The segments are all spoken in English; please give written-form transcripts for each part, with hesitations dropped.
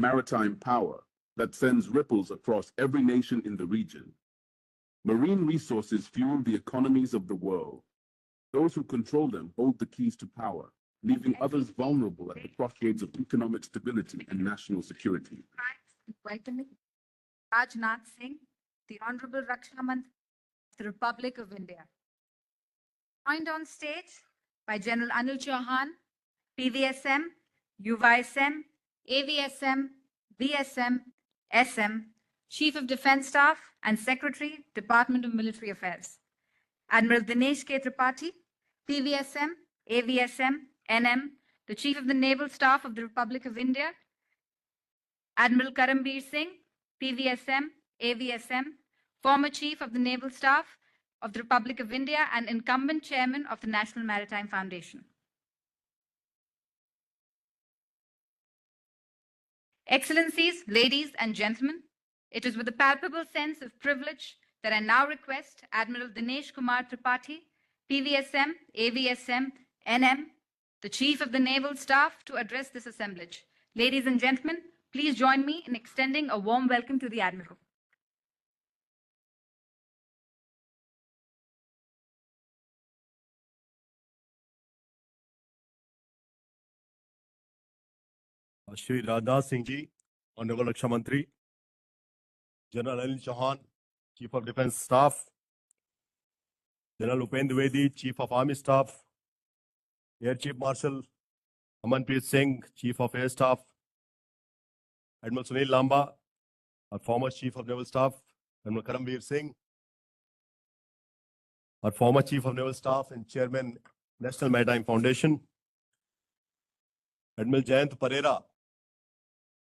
maritime power that sends ripples across every nation in the region. Marine resources fuel the economies of the world. Those who control them hold the keys to power, leaving others vulnerable at the crossroads of economic stability and national security. Welcoming Rajnath Singh, the Honorable Raksha Mantri of the Republic of India. Joined on stage by General Anil Chauhan, PVSM, UVSM, AVSM, VSM, SM, Chief of Defence Staff and Secretary, Department of Military Affairs. Admiral Dinesh K. Tripathi, PVSM, AVSM, NM, the Chief of the Naval Staff of the Republic of India. Admiral Karambir Singh, PVSM, AVSM, former Chief of the Naval Staff of the Republic of India and incumbent Chairman of the National Maritime Foundation. Excellencies, ladies and gentlemen, it is with a palpable sense of privilege that I now request Admiral Dinesh Kumar Tripathi, PVSM, AVSM, NM, the Chief of the Naval Staff, to address this assemblage. Ladies and gentlemen, please join me in extending a warm welcome to the Admiral. Shri Rajnath Singh ji, Honorable Raksha Mantri, General Anil Chauhan, Chief of Defence Staff, General Upendra Dwivedi, Chief of Army Staff, Air Chief Marshal Amanpreet Singh, Chief of Air Staff, Admiral Sunil Lamba, our former Chief of Naval Staff, Admiral Karambir Singh, our former Chief of Naval Staff and Chairman, National Maritime Foundation, Admiral Jayant Pereira,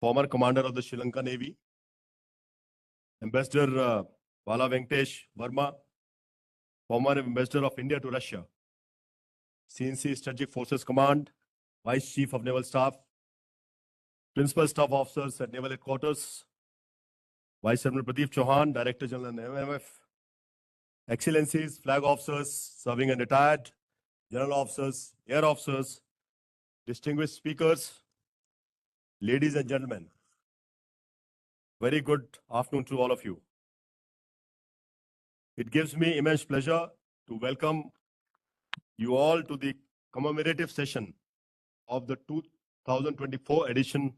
former Commander of the Sri Lanka Navy, Ambassador Bala Venkatesh Verma, former Ambassador of India to Russia, CNC Strategic Forces Command, Vice Chief of Naval Staff, Principal Staff Officers at Naval Headquarters, Vice Admiral Pradeep Chauhan, Director General MMF, Excellencies, Flag Officers, serving and retired, General Officers, Air Officers, distinguished speakers, ladies and gentlemen, very good afternoon to all of you. It gives me immense pleasure to welcome you all to the commemorative session of the 2024 edition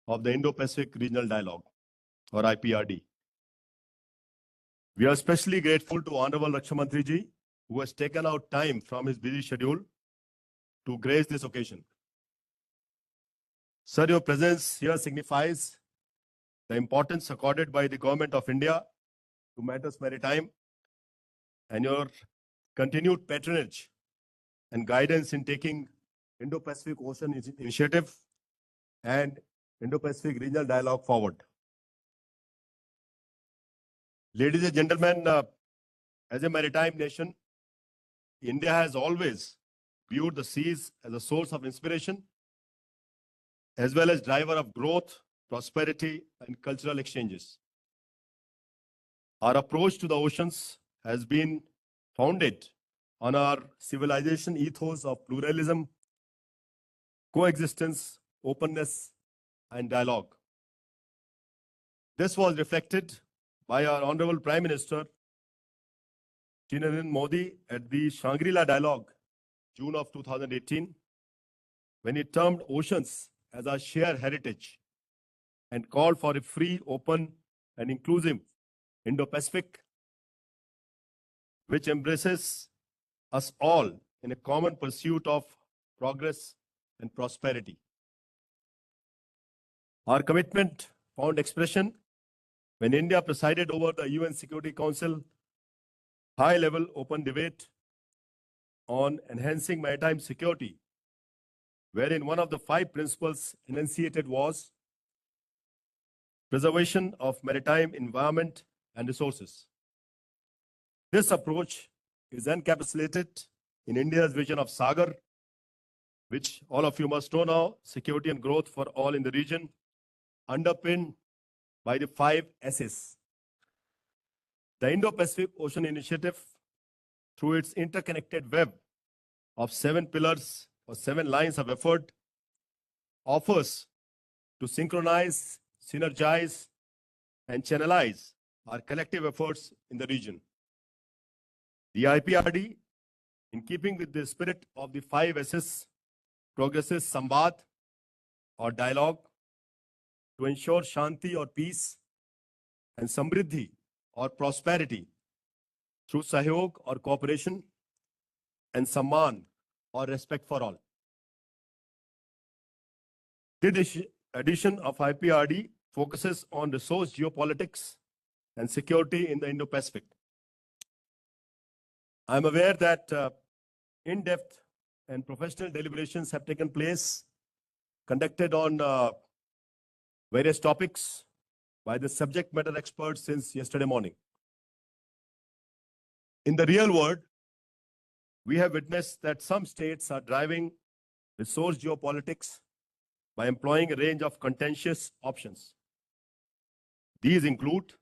of the Indo-Pacific Regional Dialogue, or IPRD. We are especially grateful to Honorable Raksha Mantri ji, who has taken out time from his busy schedule to grace this occasion. Sir, your presence here signifies the importance accorded by the Government of India to matters maritime and your continued patronage and guidance in taking Indo-Pacific Ocean Initiative and Indo-Pacific Regional Dialogue forward. Ladies and gentlemen, as a maritime nation, India has always viewed the seas as a source of inspiration, as well as driver of growth, prosperity, and cultural exchanges. Our approach to the oceans has been founded on our civilization ethos of pluralism, coexistence, openness, and dialogue. This was reflected by our Honorable Prime Minister, Shri Narendra Modi, at the Shangri-La Dialogue, June of 2018, when he termed oceans as our shared heritage and called for a free, open, and inclusive Indo-Pacific, which embraces us all in a common pursuit of progress and prosperity. Our commitment found expression when India presided over the UN Security Council high-level open debate on enhancing maritime security, wherein one of the 5 principles enunciated was preservation of maritime environment and resources. This approach is encapsulated in India's vision of Sagar, which all of you must know now, security and growth for all in the region, underpinned by the 5 S's. The Indo-Pacific Ocean Initiative, through its interconnected web of 7 pillars or 7 lines of effort, offers to synchronize, synergize, and channelize our collective efforts in the region. The IPRD, in keeping with the spirit of the 5 S's, progresses Samvad or dialogue to ensure Shanti or peace and Samriddhi or prosperity through Sahyog or cooperation and Samman or respect for all. This edition of IPRD focuses on resource geopolitics and security in the Indo-Pacific. I am aware that in-depth and professional deliberations have taken place, conducted on various topics by the subject matter experts since yesterday morning. In the real world, we have witnessed that some states are driving resource geopolitics by employing a range of contentious options. These include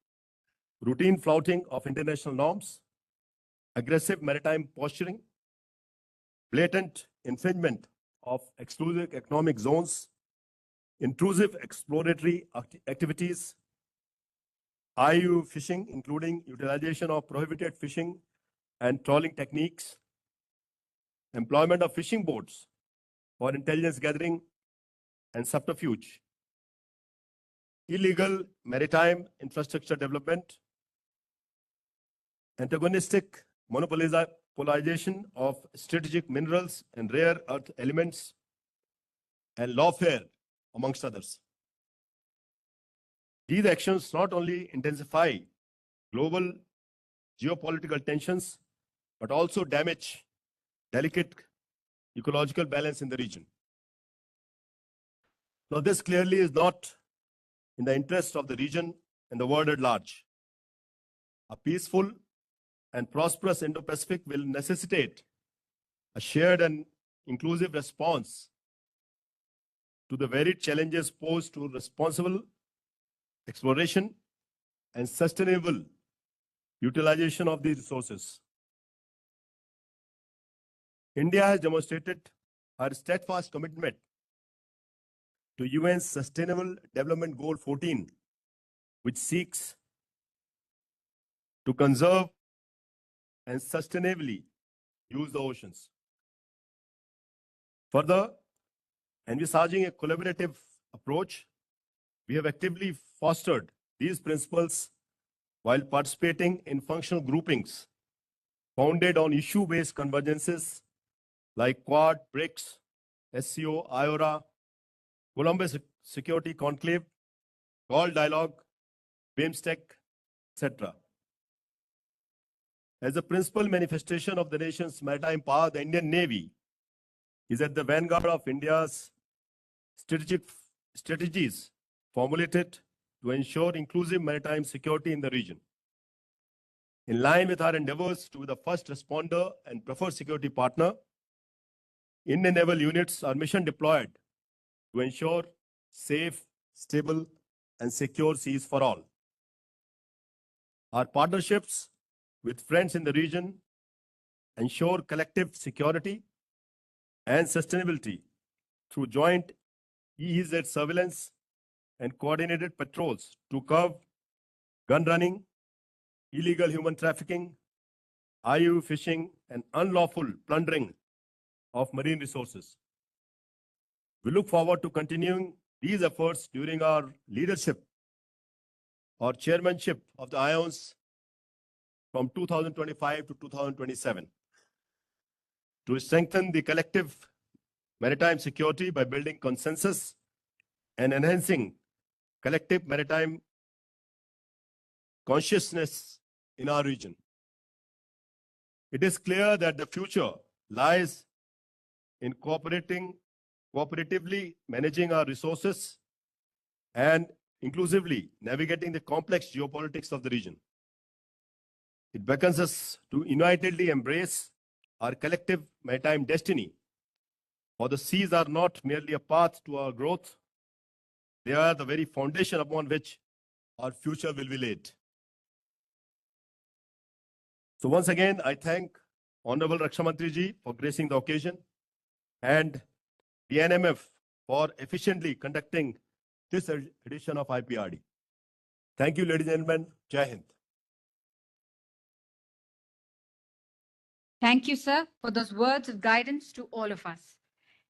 routine flouting of international norms, aggressive maritime posturing, blatant infringement of exclusive economic zones, intrusive exploratory activities, IUU fishing, including utilization of prohibited fishing and trawling techniques, employment of fishing boats for intelligence gathering and subterfuge, illegal maritime infrastructure development, antagonistic monopolization of strategic minerals and rare earth elements, and lawfare, amongst others. These actions not only intensify global geopolitical tensions, but also damage delicate ecological balance in the region. Now, this clearly is not in the interest of the region and the world at large. A peaceful and prosperous Indo-Pacific will necessitate a shared and inclusive response to the varied challenges posed to responsible exploration and sustainable utilization of these resources. India has demonstrated her steadfast commitment to UN's Sustainable Development Goal 14, which seeks to conserve and sustainably use the oceans. Further, envisaging a collaborative approach, we have actively fostered these principles while participating in functional groupings founded on issue-based convergences like Quad, BRICS, SCO, IORA, Columbus Security Conclave, Call Dialogue, BIMSTEC, etc. As a principal manifestation of the nation's maritime power, the Indian Navy is at the vanguard of India's strategies formulated to ensure inclusive maritime security in the region. In line with our endeavors to be the first responder and preferred security partner, Indian naval units are mission deployed to ensure safe, stable, and secure seas for all. Our partnerships with friends in the region ensure collective security and sustainability through joint EEZ surveillance and coordinated patrols to curb gun running, illegal human trafficking, IUU fishing, and unlawful plundering of marine resources. We look forward to continuing these efforts during our leadership or chairmanship of the IONS from 2025 to 2027 to strengthen the collective maritime security by building consensus and enhancing collective maritime consciousness in our region. It is clear that the future lies in cooperatively managing our resources and inclusively navigating the complex geopolitics of the region. It beckons us to unitedly embrace our collective maritime destiny, for the seas are not merely a path to our growth, they are the very foundation upon which our future will be laid. So once again, I thank Honorable Raksha Mantri ji for gracing the occasion and the NMF for efficiently conducting this edition of IPRD. Thank you, ladies and gentlemen. Jai Hind. Thank you, sir, for those words of guidance to all of us.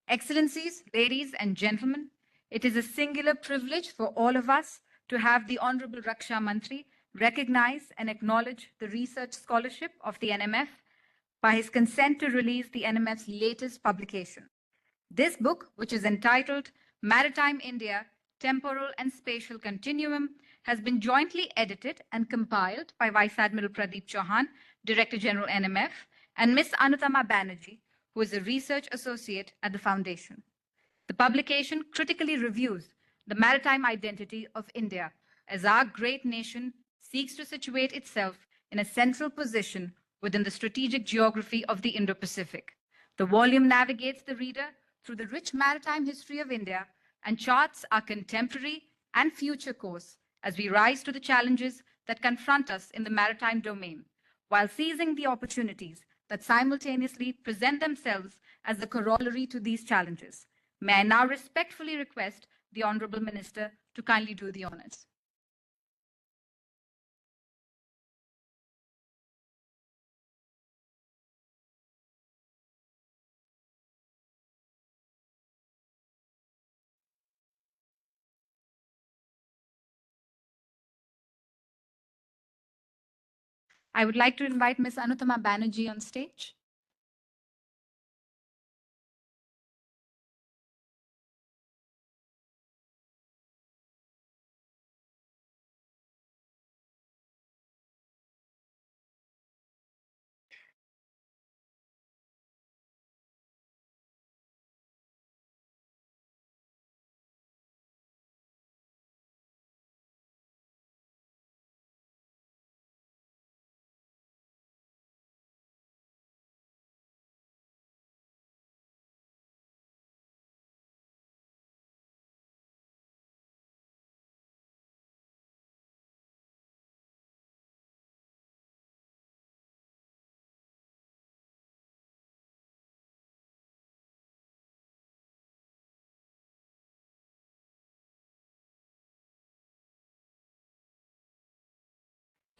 Excellencies, ladies and gentlemen, it is a singular privilege for all of us to have the Honorable Raksha Mantri recognize and acknowledge the research scholarship of the NMF by his consent to release the NMF's latest publication. This book, which is entitled Maritime India, Temporal and Spatial Continuum, has been jointly edited and compiled by Vice Admiral Pradeep Chauhan, Director General NMF, and Ms. Anutama Banerjee, who is a research associate at the Foundation. The publication critically reviews the maritime identity of India as our great nation seeks to situate itself in a central position within the strategic geography of the Indo-Pacific. The volume navigates the reader through the rich maritime history of India and charts our contemporary and future course as we rise to the challenges that confront us in the maritime domain, while seizing the opportunities that simultaneously present themselves as the corollary to these challenges. May I now respectfully request the Honorable Minister to kindly do the honors. I would like to invite Ms. Anutama Banerjee on stage.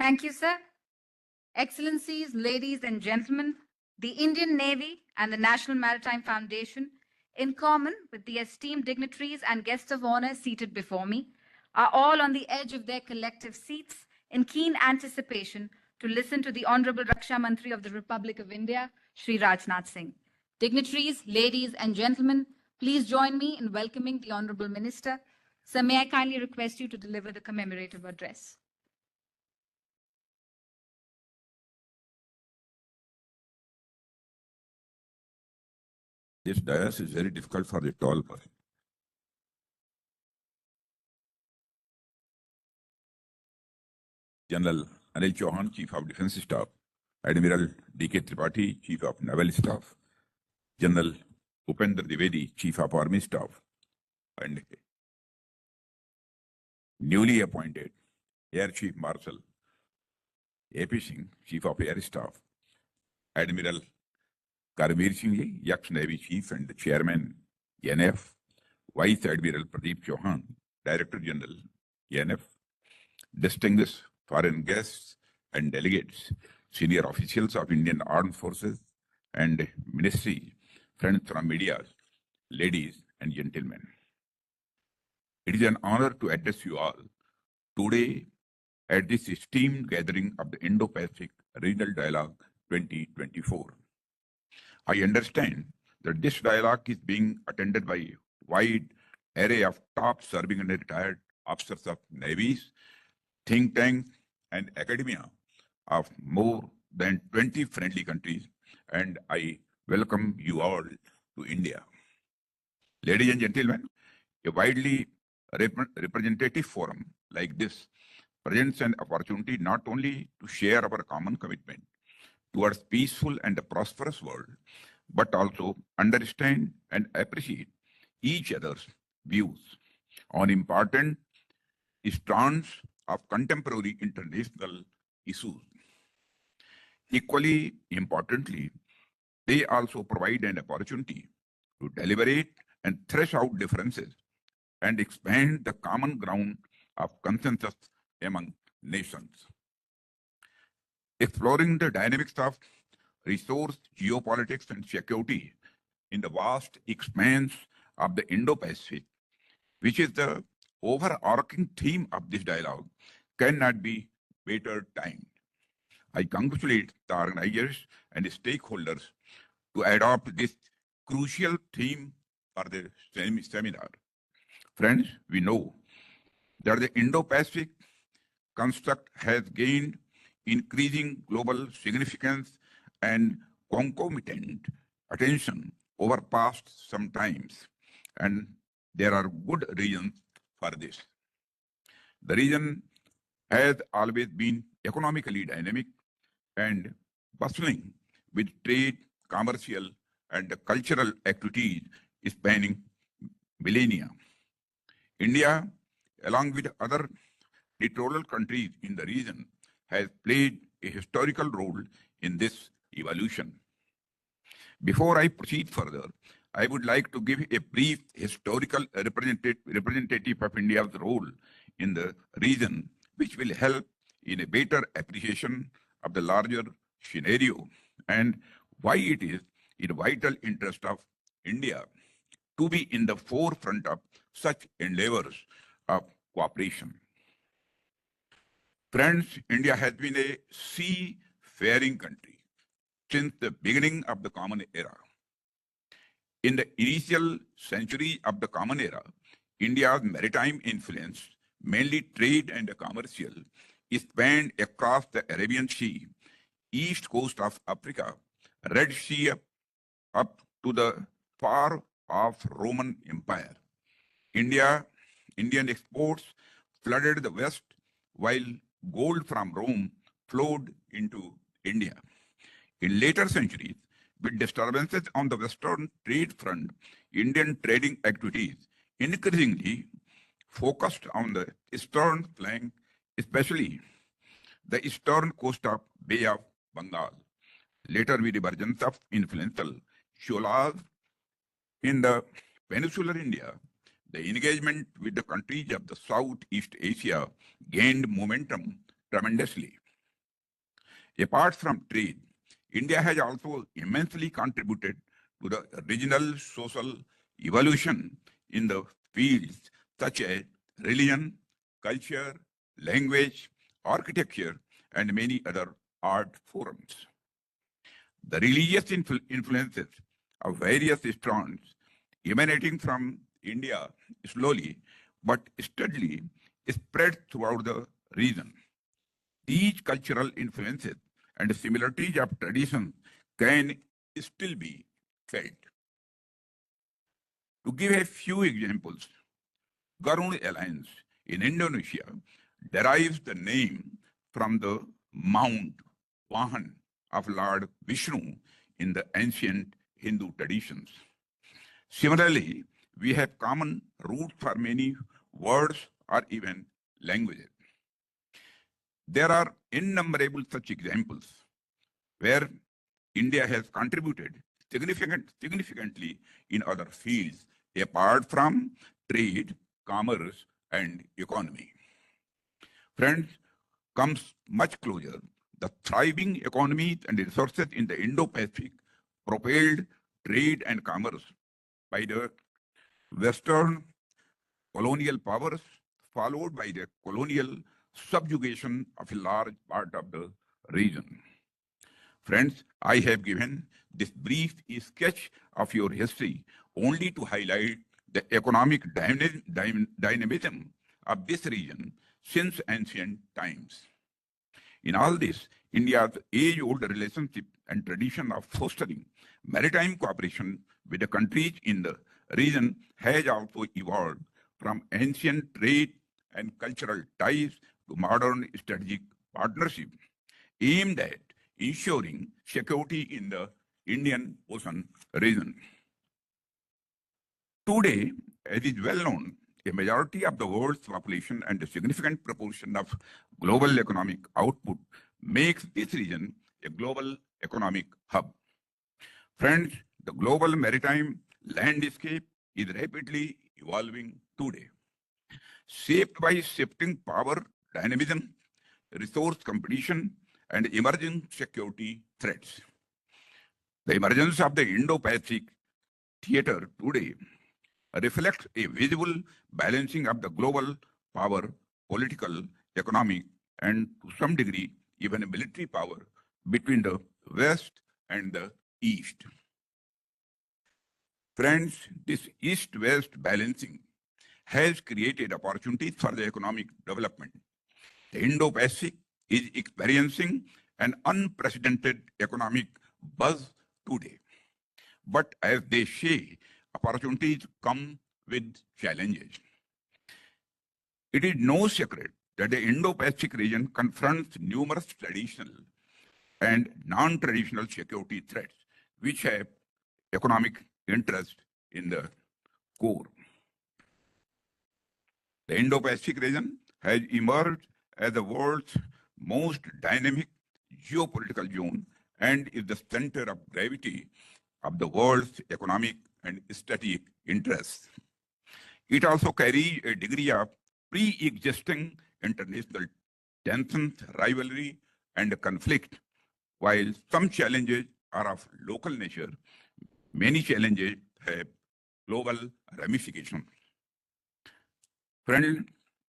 Thank you, sir. Excellencies, ladies and gentlemen, the Indian Navy and the National Maritime Foundation, in common with the esteemed dignitaries and guests of honor seated before me, are all on the edge of their collective seats in keen anticipation to listen to the Honorable Raksha Mantri of the Republic of India, Shri Rajnath Singh. Dignitaries, ladies and gentlemen, please join me in welcoming the Honorable Minister. Sir, may I kindly request you to deliver the commemorative address. This dais is very difficult for the tall person. General Anil Chauhan, Chief of Defence Staff, Admiral D.K. Tripathi, Chief of Naval Staff, General Upendra Dwivedi, Chief of Army Staff, and newly appointed Air Chief Marshal A.P. Singh, Chief of Air Staff, Admiral Karambir Singh, ex-Navy Chief and Chairman, NF, Vice Admiral Pradeep Chauhan, Director General, NF, distinguished foreign guests and delegates, senior officials of Indian Armed Forces and Ministry, friends from media, ladies and gentlemen. It is an honor to address you all today at this esteemed gathering of the Indo-Pacific Regional Dialogue 2024. I understand that this dialogue is being attended by a wide array of top serving and retired officers of navies, think tanks, and academia of more than 20 friendly countries, and I welcome you all to India. Ladies and gentlemen, a widely representative forum like this presents an opportunity not only to share our common commitment towards peaceful and a prosperous world, but also understand and appreciate each other's views on important strands of contemporary international issues. Equally importantly, they also provide an opportunity to deliberate and thresh out differences and expand the common ground of consensus among nations. Exploring the dynamics of resource, geopolitics, and security in the vast expanse of the Indo-Pacific, which is the overarching theme of this dialogue, cannot be better timed. I congratulate the organizers and the stakeholders to adopt this crucial theme for the seminar. Friends, we know that the Indo-Pacific construct has gained increasing global significance and concomitant attention over past some times, and there are good reasons for this. The region has always been economically dynamic and bustling with trade, commercial, and cultural activities spanning millennia. India, along with other littoral countries in the region, has played a historical role in this evolution. Before I proceed further, I would like to give a brief historical representative of India's role in the region, which will help in a better appreciation of the larger scenario and why it is in the vital interest of India to be in the forefront of such endeavors of cooperation. Friends, India has been a seafaring country since the beginning of the Common Era. In the initial century of the Common Era, India's maritime influence, mainly trade and commercial, spanned across the Arabian Sea, east coast of Africa, Red Sea up to the far-off Roman Empire. Indian exports flooded the West, while gold from Rome flowed into India. In later centuries, with disturbances on the Western trade front, Indian trading activities increasingly focused on the eastern flank, especially the eastern coast of Bay of Bengal. Later, with the emergence of influential Cholas in the peninsular India, the engagement with the countries of the Southeast Asia gained momentum tremendously. Apart from trade, India has also immensely contributed to the regional social evolution in the fields such as religion, culture, language, architecture, and many other art forms. The religious influences of various strands emanating from India slowly but steadily spread throughout the region. These cultural influences and similarities of traditions can still be felt. To give a few examples, Garud Alliance in Indonesia derives the name from the Mount Vahan of Lord Vishnu in the ancient Hindu traditions. Similarly, we have common roots for many words or even languages. There are innumerable such examples where India has contributed significantly in other fields apart from trade, commerce, and economy. Friends, comes much closer. The thriving economies and resources in the Indo-Pacific propelled trade and commerce by the Western colonial powers, followed by the colonial subjugation of a large part of the region. Friends, I have given this brief sketch of your history only to highlight the economic dynamism of this region since ancient times. In all this, India's age-old relationship and tradition of fostering maritime cooperation with the countries in the region has also evolved from ancient trade and cultural ties to modern strategic partnership aimed at ensuring security in the Indian Ocean region. Today, as is well known, a majority of the world's population and a significant proportion of global economic output makes this region a global economic hub. Friends, the global maritime landscape is rapidly evolving today, shaped by shifting power dynamism, resource competition, and emerging security threats. The emergence of the Indo-Pacific theater today reflects a visible balancing of the global power, political, economic, and to some degree, even military power between the West and the East. Friends, this East-West balancing has created opportunities for the economic development. The Indo-Pacific is experiencing an unprecedented economic buzz today. But as they say, opportunities come with challenges. It is no secret that the Indo-Pacific region confronts numerous traditional and non-traditional security threats, which have economic interest in the core. The Indo-Pacific region has emerged as the world's most dynamic geopolitical zone and is the center of gravity of the world's economic and strategic interests. It also carries a degree of pre-existing international tensions, rivalry, and conflict. While some challenges are of local nature, many challenges have global ramifications. Friends,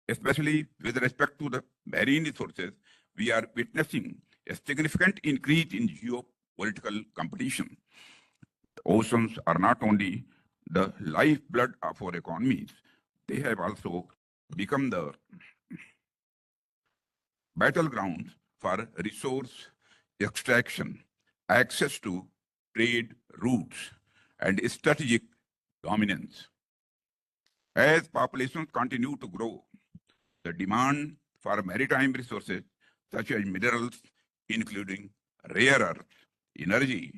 especially with respect to the marine resources, we are witnessing a significant increase in geopolitical competition. The oceans are not only the lifeblood of our economies, they have also become the battlegrounds for resource extraction, access to trade routes, and strategic dominance. As populations continue to grow, the demand for maritime resources such as minerals, including rare earths, energy,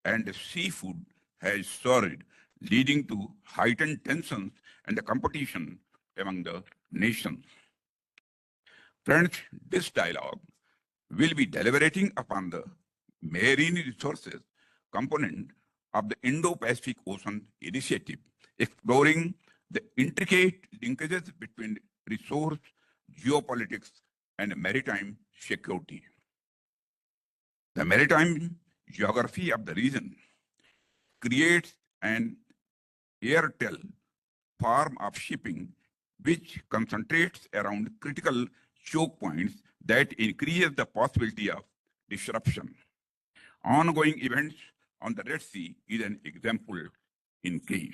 and seafood has soared, leading to heightened tensions and the competition among the nations. Friends, this dialogue will be deliberating upon the marine resources component of the Indo-Pacific Ocean Initiative, exploring the intricate linkages between resource, geopolitics, and maritime security. The maritime geography of the region creates an airtel form of shipping which concentrates around critical choke points that increases the possibility of disruption. Ongoing events on the Red Sea is an example in case.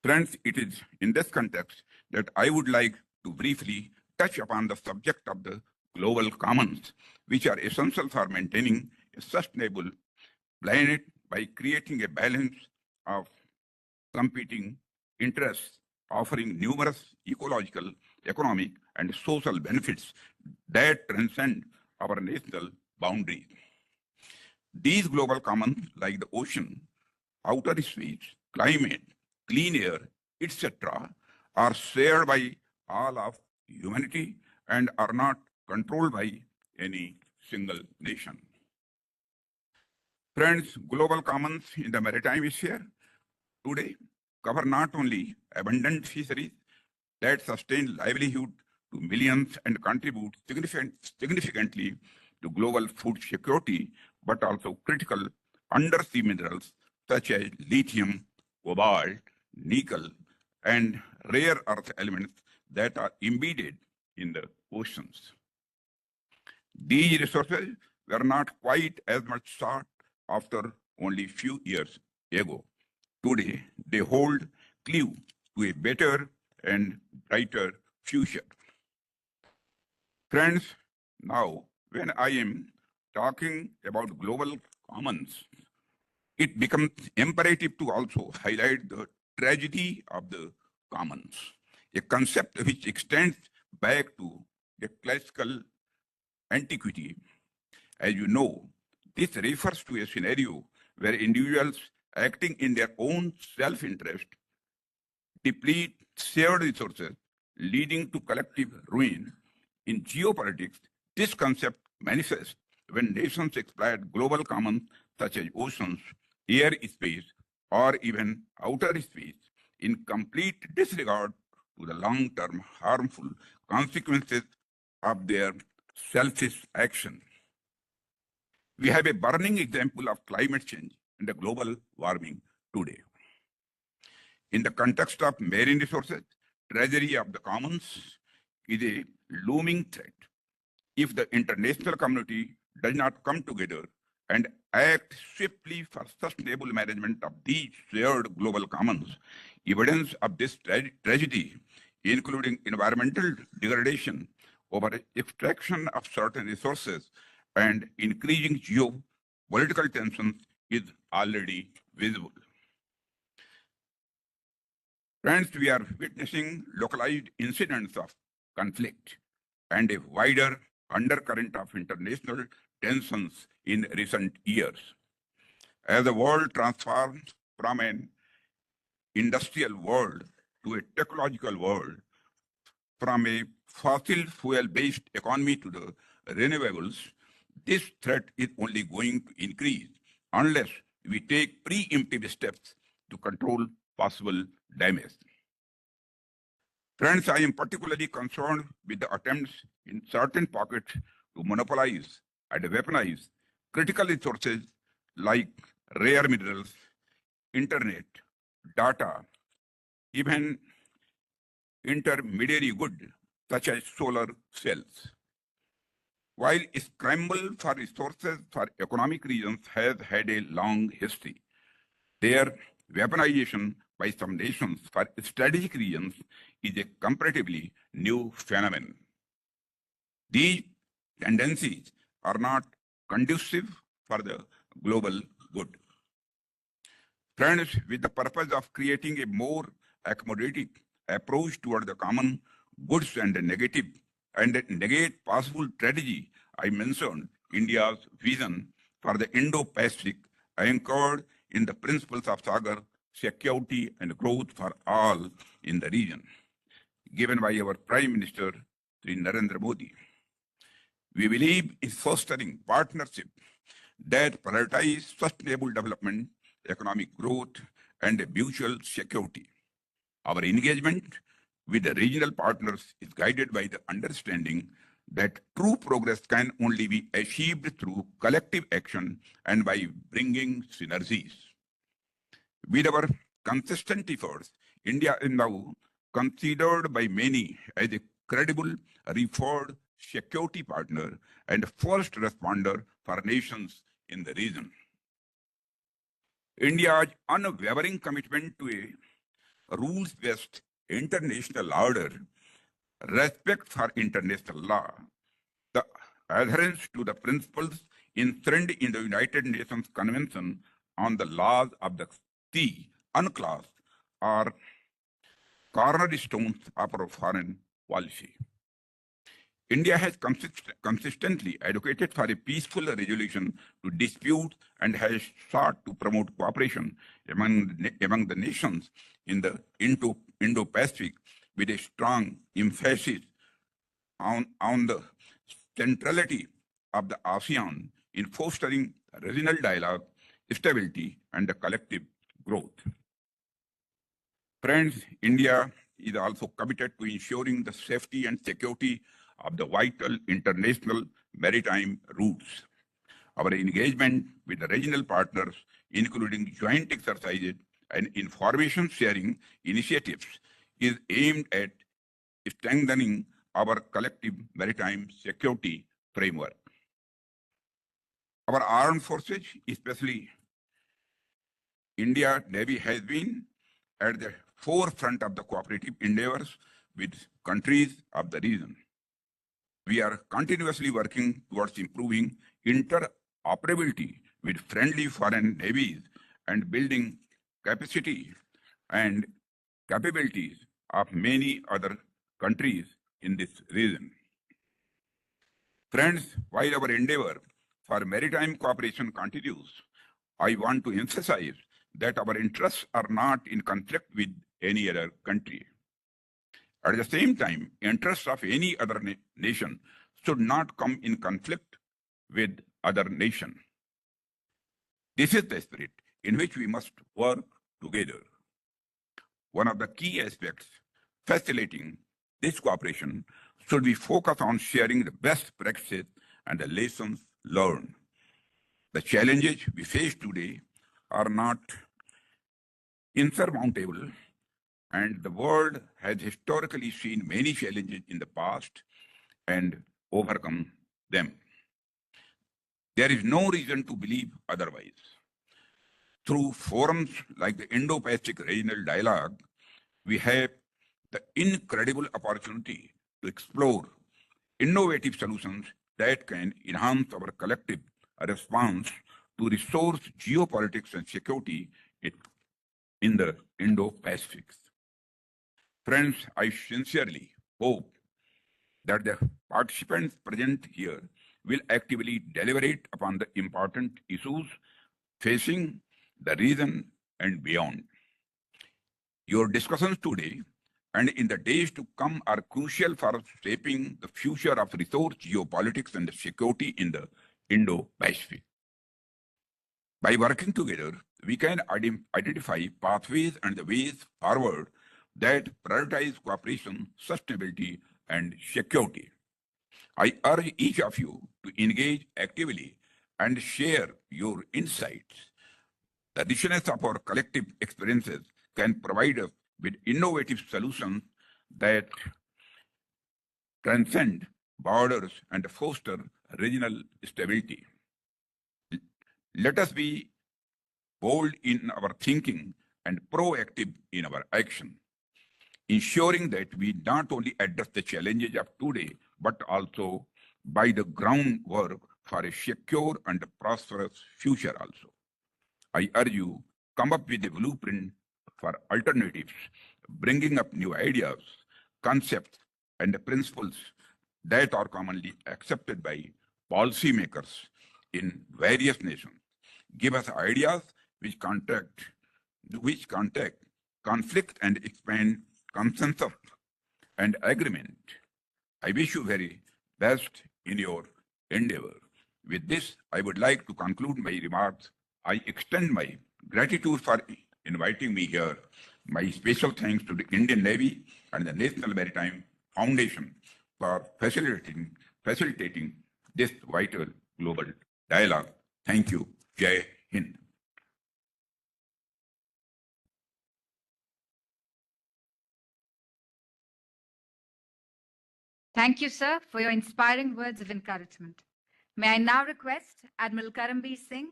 Friends, it is in this context that I would like to briefly touch upon the subject of the global commons, which are essential for maintaining a sustainable planet by creating a balance of competing interests, offering numerous ecological, economic, and social benefits that transcend our national boundaries. These global commons, like the ocean, outer space, climate, clean air, etc., are shared by all of humanity and are not controlled by any single nation. Friends, global commons in the maritime sphere today cover not only abundant fisheries that sustain livelihood to millions and contribute significantly to global food security, but also critical undersea minerals such as lithium, cobalt, nickel, and rare earth elements that are embedded in the oceans. These resources were not quite as much sought after only a few years ago. Today, they hold clue to a better and brighter future. Friends, now when I am talking about global commons, it becomes imperative to also highlight the tragedy of the commons, a concept which extends back to the classical antiquity. As you know, this refers to a scenario where individuals acting in their own self-interest deplete shared resources, leading to collective ruin. In geopolitics, this concept manifests when nations exploit global commons such as oceans, air space, or even outer space in complete disregard to the long-term harmful consequences of their selfish action. We have a burning example of climate change and the global warming today. In the context of marine resources, treasury of the commons is a looming threat. If the international community does not come together and act swiftly for sustainable management of these shared global commons, evidence of this tragedy, including environmental degradation, over extraction of certain resources, and increasing geopolitical tensions, is already visible. Friends, we are witnessing localized incidents of conflict and a wider undercurrent of international tensions in recent years. As the world transforms from an industrial world to a technological world, from a fossil fuel-based economy to the renewables, this threat is only going to increase unless we take preemptive steps to control possible damage. Friends, I am particularly concerned with the attempts in certain pockets to monopolize and weaponize critical resources like rare minerals, internet, data, even intermediary goods such as solar cells. While scramble for resources for economic reasons has had a long history, their weaponization by some nations for strategic reasons is a comparatively new phenomenon. These tendencies are not conducive for the global good. Friends, with the purpose of creating a more accommodating approach toward the common goods and negate possible tragedy, I mentioned India's vision for the Indo-Pacific anchored in the principles of Sagar, security and growth for all in the region, given by our Prime Minister, Shri Narendra Modi. We believe in fostering partnership that prioritize sustainable development, economic growth, and mutual security. Our engagement with the regional partners is guided by the understanding that true progress can only be achieved through collective action and by bringing synergies. With our consistent efforts, India is now considered by many as a credible, reformed security partner and first responder for nations in the region. India's unwavering commitment to a rules-based international order, respect for international law, the adherence to the principles enshrined in the United Nations Convention on the Laws of the Sea, UNCLOS, are cornerstones of our foreign policy. India has consistently advocated for a peaceful resolution to disputes and has sought to promote cooperation among the nations in the Indo-Pacific with a strong emphasis on the centrality of the ASEAN in fostering regional dialogue, stability, and the collective growth. Friends, India is also committed to ensuring the safety and security of the vital international maritime routes. Our engagement with the regional partners, including joint exercises and information sharing initiatives, is aimed at strengthening our collective maritime security framework. Our armed forces, especially India Navy, has been at the forefront of the cooperative endeavors with countries of the region. We are continuously working towards improving interoperability with friendly foreign navies and building capacity and capabilities of many other countries in this region. Friends, while our endeavor for maritime cooperation continues, I want to emphasize that our interests are not in conflict with any other country. At the same time, interests of any other nation should not come in conflict with other nation. This is the spirit in which we must work together. one of the key aspects facilitating this cooperation should be focused on sharing the best practices and the lessons learned. The challenges we face today are not insurmountable, and the world has historically seen many challenges in the past and overcome them. There is no reason to believe otherwise. Through forums like the Indo-Pacific Regional Dialogue, we have the incredible opportunity to explore innovative solutions that can enhance our collective response to resource geopolitics and security in the Indo-Pacific. Friends, I sincerely hope that the participants present here will actively deliberate upon the important issues facing the region and beyond. Your discussions today and in the days to come are crucial for shaping the future of resource geopolitics and security in the Indo-Pacific. By working together, we can identify pathways and the ways forward that prioritize cooperation, sustainability, and security. I urge each of you to engage actively and share your insights. The richness of our collective experiences can provide us with innovative solutions that transcend borders and foster regional stability. Let us be bold in our thinking and proactive in our action, ensuring that we not only address the challenges of today, but also buy the groundwork for a secure and prosperous future also. I urge you, come up with a blueprint for alternatives, bringing up new ideas, concepts, and principles that are commonly accepted by policymakers in various nations. Give us ideas which contact conflict and expand consensus and agreement. I wish you very best in your endeavor. With this, I would like to conclude my remarks. I extend my gratitude for inviting me here. My special thanks to the Indian Navy and the National Maritime Foundation for facilitating this vital global dialogue. Thank you. Jai Hind. Thank you, sir, for your inspiring words of encouragement. May I now request Admiral Karambir Singh,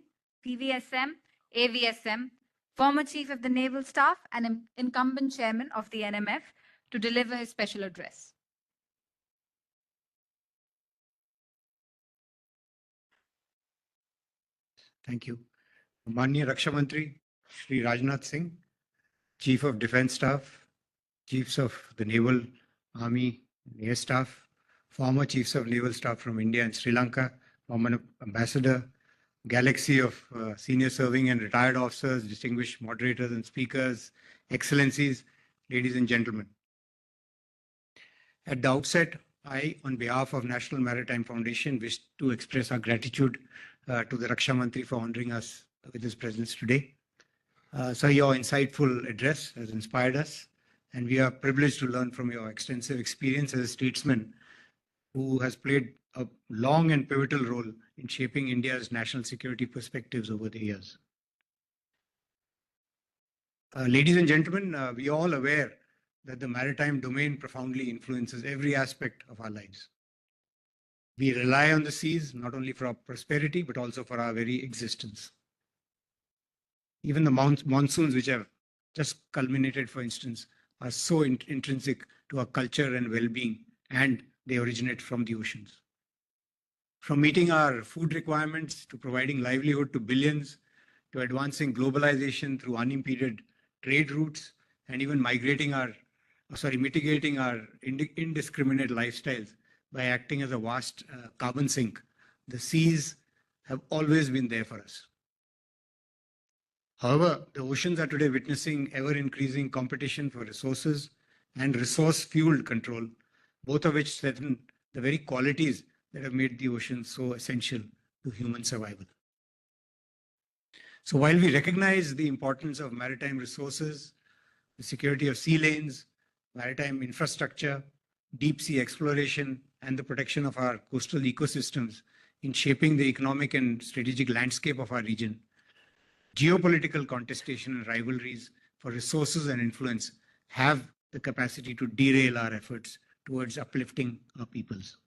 PVSM, AVSM, former Chief of the Naval Staff and incumbent Chairman of the NMF, to deliver his special address. Thank you. Manya Raksha Mantri, Shri Rajnath Singh, Chief of Defence Staff, Chiefs of the Naval, Army, and Air Staff, former Chiefs of Naval Staff from India and Sri Lanka, former Ambassador, galaxy of senior serving and retired officers, distinguished moderators and speakers, excellencies, ladies and gentlemen. At the outset, I, on behalf of National Maritime Foundation, wish to express our gratitude to the Raksha Mantri for honoring us with his presence today. Sir, your insightful address has inspired us, and we are privileged to learn from your extensive experience as a statesman who has played a long and pivotal role in shaping India's national security perspectives over the years. Ladies and gentlemen, we are all aware that the maritime domain profoundly influences every aspect of our lives. We rely on the seas not only for our prosperity, but also for our very existence. Even the monsoons, which have just culminated, for instance, are so intrinsic to our culture and well-being, and they originate from the oceans. From meeting our food requirements to providing livelihood to billions, to advancing globalization through unimpeded trade routes, and even mitigating our indiscriminate lifestyles by acting as a vast carbon sink, the seas have always been there for us. However, the oceans are today witnessing ever-increasing competition for resources and resource-fueled control, both of which threaten the very qualities that have made the oceans so essential to human survival. So while we recognize the importance of maritime resources, the security of sea lanes, maritime infrastructure, deep sea exploration, and the protection of our coastal ecosystems in shaping the economic and strategic landscape of our region. Geopolitical contestation and rivalries for resources and influence have the capacity to derail our efforts towards uplifting our peoples.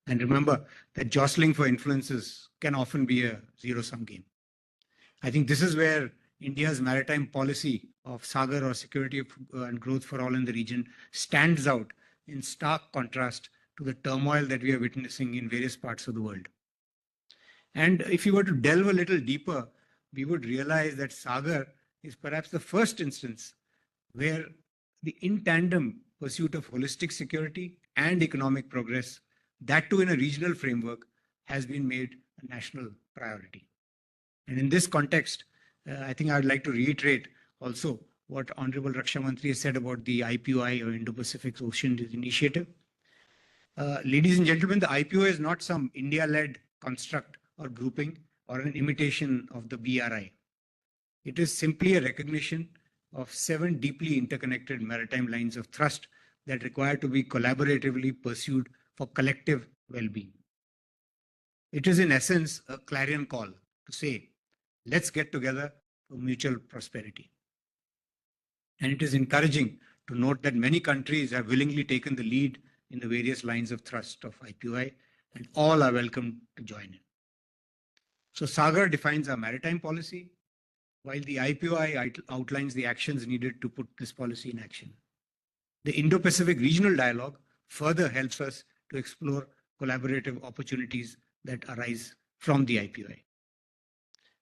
And remember that jostling for influences can often be a zero-sum game. I think this is where India's maritime policy of Sagar, or security and growth for all in the region, stands out in stark contrast to the turmoil that we are witnessing in various parts of the world. And if you were to delve a little deeper, we would realize that Sagar is perhaps the first instance where the in tandem pursuit of holistic security and economic progress, that too in a regional framework, has been made a national priority. And in this context, I think I would like to reiterate also what Honorable Raksha Mantri has said about the IPOI, or Indo-Pacific Ocean Initiative. Ladies and gentlemen, the IPOI is not some India-led construct or grouping or an imitation of the BRI. It is simply a recognition of 7 deeply interconnected maritime lines of thrust that require to be collaboratively pursued for collective well-being. It is in essence a clarion call to say, let's get together for mutual prosperity. And it is encouraging to note that many countries have willingly taken the lead in the various lines of thrust of IPOI, and all are welcome to join in. So Sagar defines our maritime policy, while the IPOI outlines the actions needed to put this policy in action. The Indo-Pacific Regional Dialogue further helps us to explore collaborative opportunities that arise from the IPOI.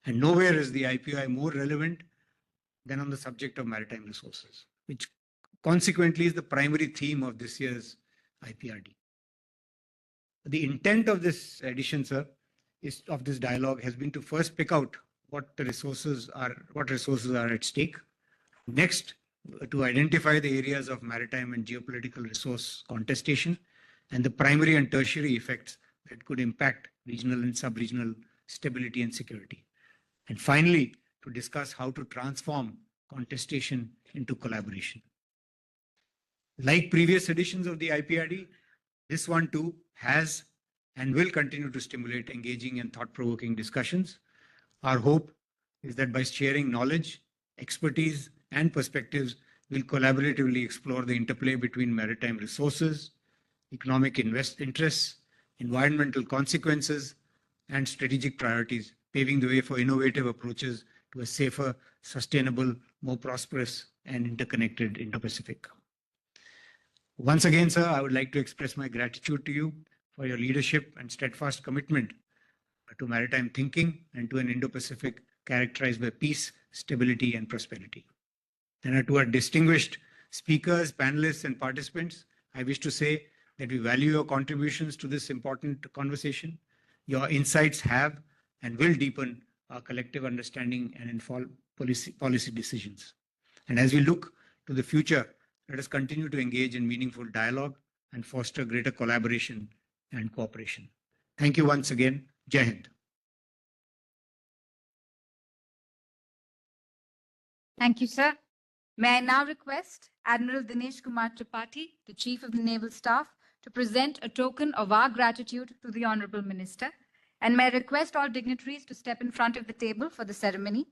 And nowhere is the IPOI more relevant than on the subject of maritime resources, which consequently is the primary theme of this year's IPRD. The intent of this edition, sir, of this dialogue has been to first pick out what resources are at stake. Next, to identify the areas of maritime and geopolitical resource contestation and the primary and tertiary effects that could impact regional and sub-regional stability and security. And finally, to discuss how to transform contestation into collaboration. Like previous editions of the IPRD, this one too has and will continue to stimulate engaging and thought-provoking discussions. Our hope is that by sharing knowledge, expertise, and perspectives, we'll collaboratively explore the interplay between maritime resources, economic interests, environmental consequences, and strategic priorities, paving the way for innovative approaches to a safer, sustainable, more prosperous, and interconnected Indo-Pacific. Once again, sir, I would like to express my gratitude to you for your leadership and steadfast commitment to maritime thinking and to an Indo-Pacific characterized by peace, stability, and prosperity. And to our distinguished speakers, panelists, and participants, I wish to say that we value your contributions to this important conversation. Your insights have and will deepen our collective understanding and inform policy decisions. And as we look to the future, let us continue to engage in meaningful dialogue and foster greater collaboration and cooperation. Thank you once again. Jai Hind. Thank you, sir. May I now request Admiral Dinesh Kumar Tripathi, the Chief of the Naval Staff, to present a token of our gratitude to the Honorable Minister. And may I request all dignitaries to step in front of the table for the ceremony.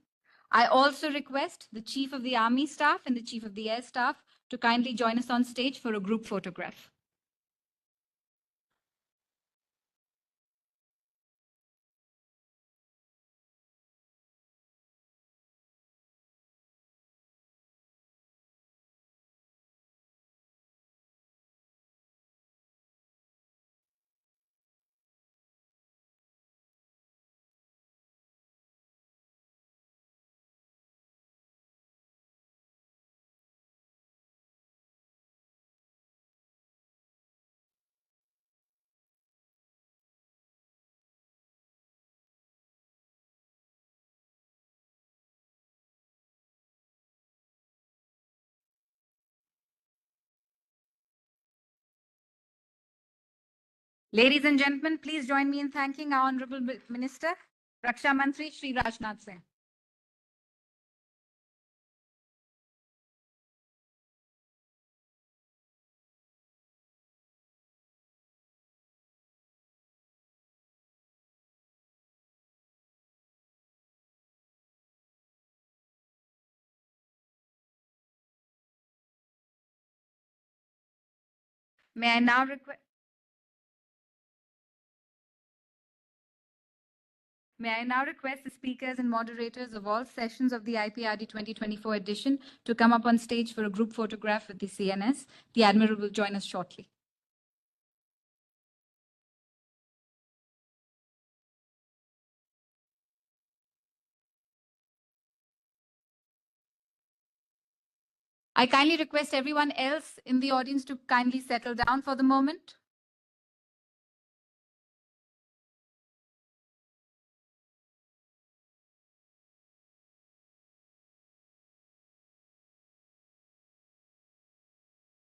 I also request the Chief of the Army Staff and the Chief of the Air Staff to kindly join us on stage for a group photograph. Ladies and gentlemen, please join me in thanking our Honorable Minister, Raksha Mantri, Shri Rajnath Singh. May I now request the speakers and moderators of all sessions of the IPRD 2024 edition to come up on stage for a group photograph with the CNS. The Admiral will join us shortly. I kindly request everyone else in the audience to kindly settle down for the moment.